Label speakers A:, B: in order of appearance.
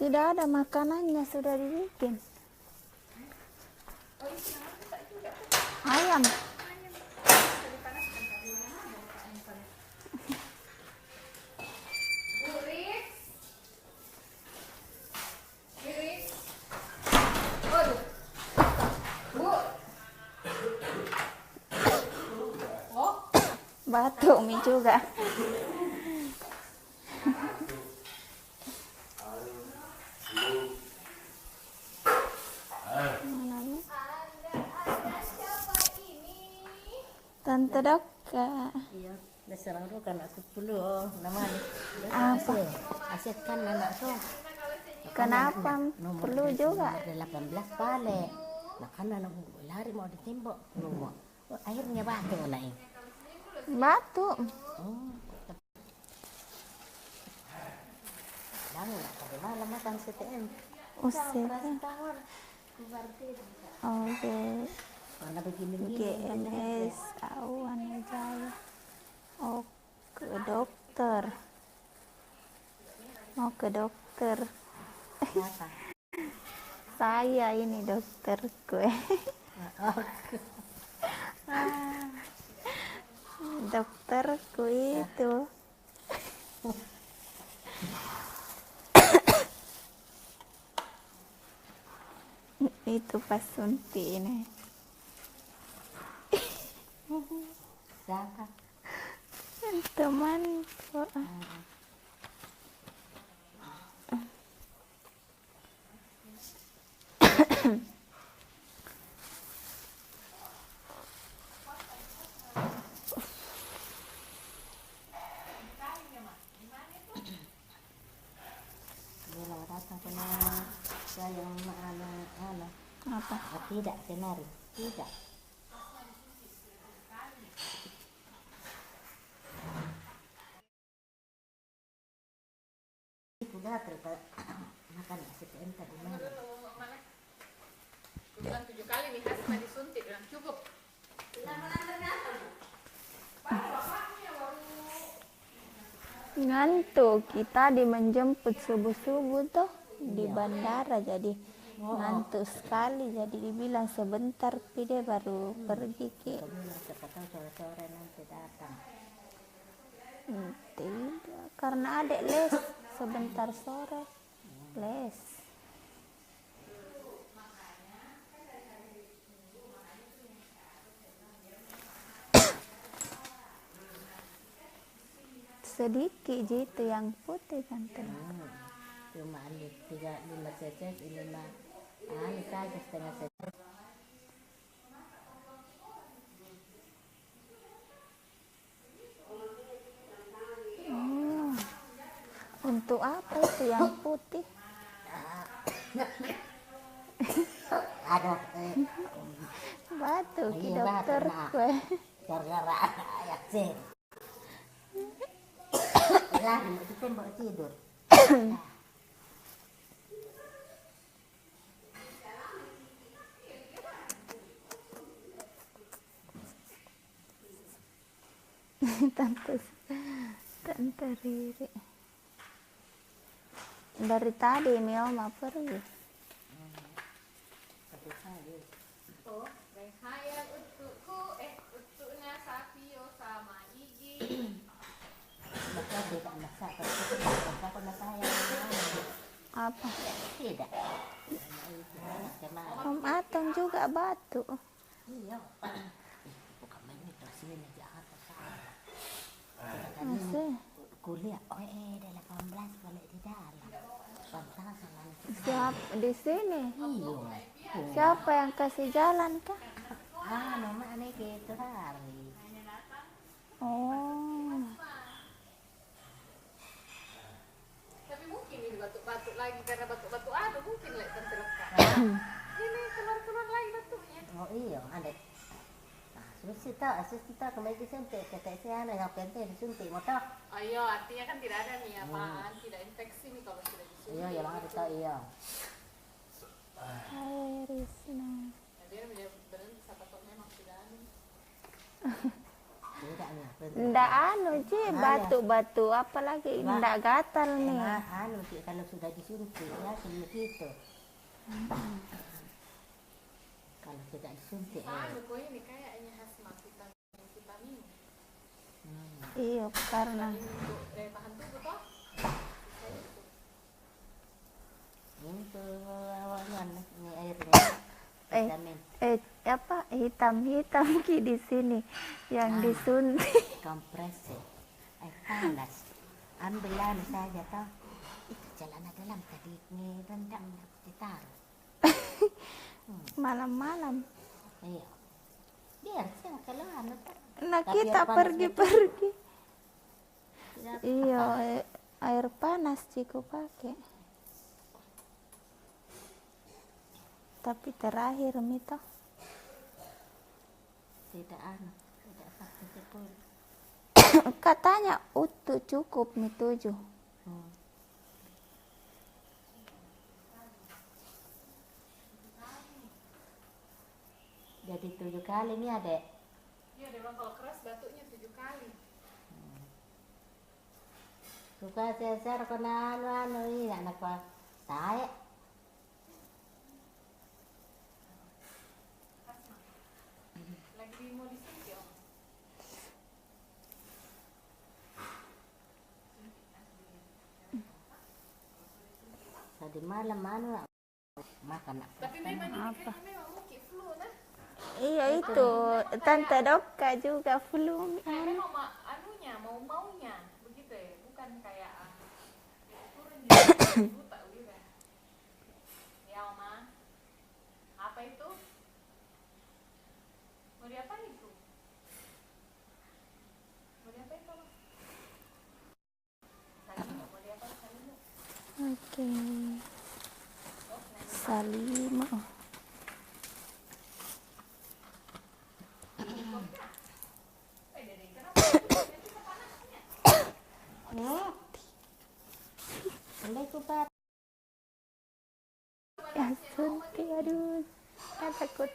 A: Tidak ada makanannya, sudah dibikin. Ayam. Batuk Mi juga. Tante Doka.
B: Iya, dasar orang kan anak 10 namanya.
A: Apa?
B: Asyik kan anak tuh.
A: Kenapa?
B: Nomor
A: Perlu juga.
B: 18 balik. Nah kan anak lari mau ditembak nomor. Akhirnya batu naik.
A: Batuk.
B: Oh. Lama tadi malam makan CTM.
A: Usir.
B: Tahun.
A: Oke.
B: Mana begini
A: GNS Awan Jaya. Oh, ke dokter. Mau ke dokter.
B: Apa?
A: Saya ini dokter gue. Dokterku itu. Itu pas suntik ini.
B: Siapa?
A: Temanku.
B: Dia datang kena saya yang anak.
A: Apa?
B: Tidak senari. Tidak. Sudah terus makan CTM tadi malam.
C: Bilang 7 kali nih Hasna disuntik dan cukup.
A: Ngantuk, kita menjemput subuh-subuh tuh di bandara, jadi ngantuk sekali, jadi dibilang sebentar pide baru pergi ke.
B: Siapa tahu sore-sore nanti datang.
A: Tidak, karena adek les sebentar sore les. Sedikit gitu yang putih kan tuh.
B: Cuma ini 5 cc ini mah ini saja setengah cc.
A: Oh, untuk apa itu yang putih?
B: Ada
A: Batu ki
B: Iya,
A: dokter
B: Pak,
A: gue.
B: gara-gara ayak sih. Lah, itu tembok tidur.
A: Tante Riri. Dari tadi Mioma pergi.
C: Oh, hayal untukku, untuknya Sapio sama Igi.
B: Maka tidak masak, karena saya
A: Apa?
B: tidak.
A: Om Atong juga batu.
B: Iya. Bukan main itu sini jahat salah.
A: Masih.
B: Kuliah, ada 18 balik di dalam. Pantasan
A: Siapa di sini?
B: Iya.
A: Siapa yang kasih jalan kah?
B: Mama aneh gitu hari.
A: Oh.
C: Tapi mungkin ini batuk-batuk lagi karena batuk-batuk ada mungkin lah terterapkan. Ini keluar-keluar lagi batuknya.
B: Oh iya, ada. Asus kita kembali disuntik, kata saya anak yang penting disuntik, mau tahu?
C: Ayo, artinya kan tidak ada nih apaan, tidak infeksi nih kalau sudah disuntik.
B: Iya, yang ada tahu iya.
A: Hai Risna.
C: Dia berhenti saat memang tidak ada.
B: Tidak enggaknya.
A: Ndak anu Ci, batu-batu apalagi ndak gatal nih.
B: Anu Ci, kalau sudah disuntik ya begitu. Kalau tidak disuntik
C: Anu kok ini kayaknya Hasma vitamin.
A: Iya, karena
C: Untuk bahan tubuh toh.
B: itu awan ini airnya vitamin
A: apa hitam-hitam Ki di sini yang disuntik.
B: kompres air panas ambil saja toh itu celana dalam tadi ini rendang ditaruh
A: Malam-malam.
B: iya biar siang kalau anu
A: Nah,
B: tapi
A: kita
B: air panas
A: pergi-pergi.
B: tidak
A: Iya, air panas Ciku pakai. Tapi terakhir Mito
B: tidak anu tidak sakit sepul
A: katanya utuh cukup Mi 7.
B: Jadi 7 kali nih adek.
C: Iya, dia bilang kalau keras batuknya 7 kali.
B: Suka sesar kena anu ini anak pak saya
C: Lagi mau disuntik om.
B: tadi malam anu makan
C: Tapi memang ini kayaknya memang mungkin flu nah.
A: Iya itu Tante Doka juga flu.
C: Memang anunya maunya begitu ya, bukan kayak turun di buta gitu. Ya Oma, apa itu? Mau diapain itu? Mau diapain Oma? Salimo, mau diapain Salimo?
A: Oke. Salima.
B: Boleh kupat
A: Ya suntik, aduh. Saya takut.